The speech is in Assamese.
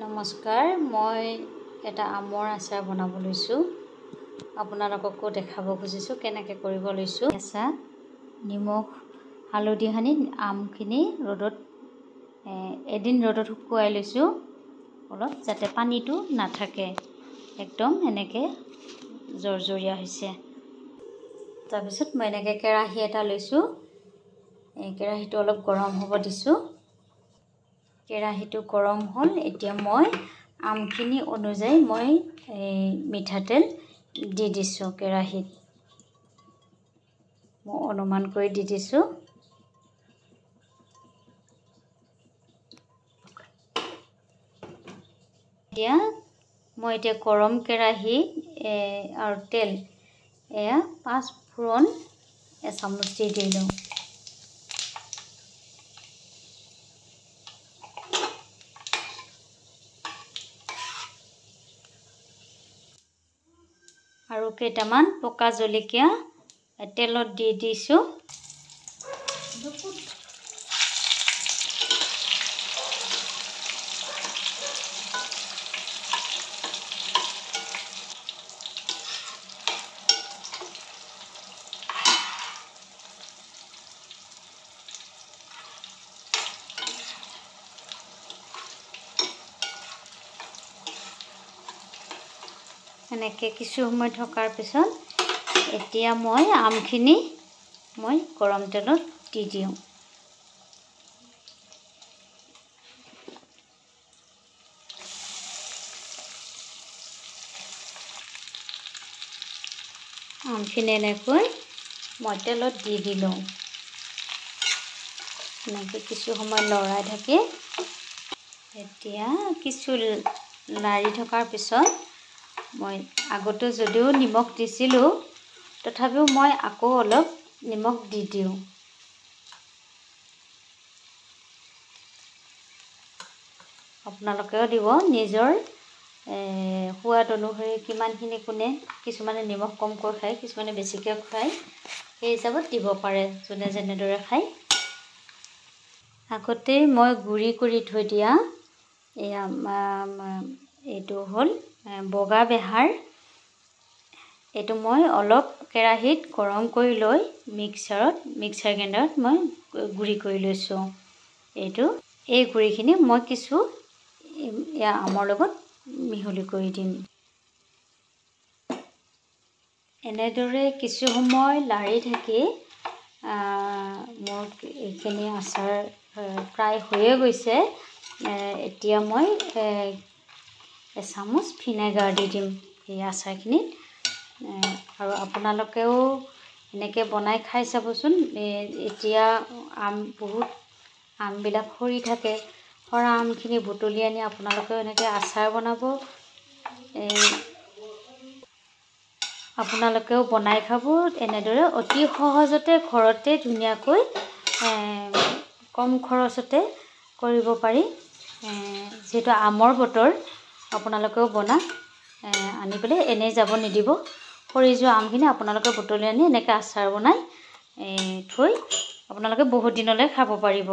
নমস্কাৰ, মই এটা আমৰ আচাৰ বনাব লৈছোঁ। আপোনালোককো দেখাব খুজিছোঁ কেনেকৈ কৰিব লৈছোঁ। কেঁচা নিমখ হালধি সানি আমখিনি ৰ'দত এদিন ৰ'দত শুকুৱাই লৈছোঁ অলপ, যাতে পানীটো নাথাকে। একদম এনেকৈ জৰজৰীয়া হৈছে। তাৰপিছত মই এনেকৈ কেৰাহী এটা লৈছোঁ। কেৰাহীটো অলপ গৰম হ'ব দিছোঁ। কেৰাহীটো গৰম হ'ল। এতিয়া মই আমখিনি অনুযায়ী মই মিঠাতেল দি দিছোঁ। কেৰাহীত মই অনুমান কৰি দি দিছোঁ। মই এতিয়া গৰম কেৰাহী আৰু তেল 5 ফোৰণ এচামুচ দি দিলোঁ। আৰু কেইটামান পকা জলকীয়া তেলত দি দিছোঁ। এনেকৈ কিছু সময় থকাৰ পিছত এতিয়া মই আমখিনি গৰম তেলত দি দিওঁ। আমখিনি এনেকৈ মই তেলত দি দিলোঁ। এনেকৈ কিছু সময় লৰাই থাকি এতিয়া কিছু লাৰি থকাৰ পিছত মই আগতে যদিও নিমখ দিছিলোঁ, তথাপিও মই আকৌ অলপ নিমখ দি দিওঁ। আপোনালোকেও দিব নিজৰ সোৱাদ অনুসৰি কিমানখিনি কোনে, কিছুমানে নিমখ কমকৈ খায়, কিছুমানে বেছিকৈ খায়, সেই হিচাপত দিব পাৰে যোনে যেনেদৰে খায়। আগতেই মই গুড়ি কৰি থৈ দিয়া এইটো হ'ল বগা বেহাৰ। এইটো মই অলপ কেৰাহীত গৰম কৰি লৈ মিক্সাৰ গ্ৰাইণ্ডাৰত মই গুড়ি কৰি লৈছোঁ। এই গুড়িখিনি মই কিছু আমৰ লগত মিহলি কৰি দিম। এনেদৰে কিছু সময় লাৰি থাকি মোৰ এইখিনি আচাৰ প্ৰায় হৈয়ে গৈছে। এতিয়া মই এচামুচ ভিনেগাৰ দি দিম এই আচাৰখিনিত। আৰু আপোনালোকেও এনেকৈ বনাই খাই চাবচোন। এতিয়া বহুত আমবিলাক সৰি থাকে। সৰা আমখিনি বুটলি আনি আপোনালোকেও এনেকৈ আচাৰ বনাব। আপোনালোকেও বনাই খাব। এনেদৰে অতি সহজতে ঘৰতে ধুনীয়াকৈ কম খৰচতে কৰিব পাৰি। যিহেতু আমৰ বতৰ, আপোনালোকেও আনি পেলাই এনেই যাব নিদিব। সৰি যোৱা আমখিনি আপোনালোকে বুটলি আনি এনেকৈ আচাৰ বনাই থৈ আপোনালোকে বহুত দিনলৈ খাব পাৰিব।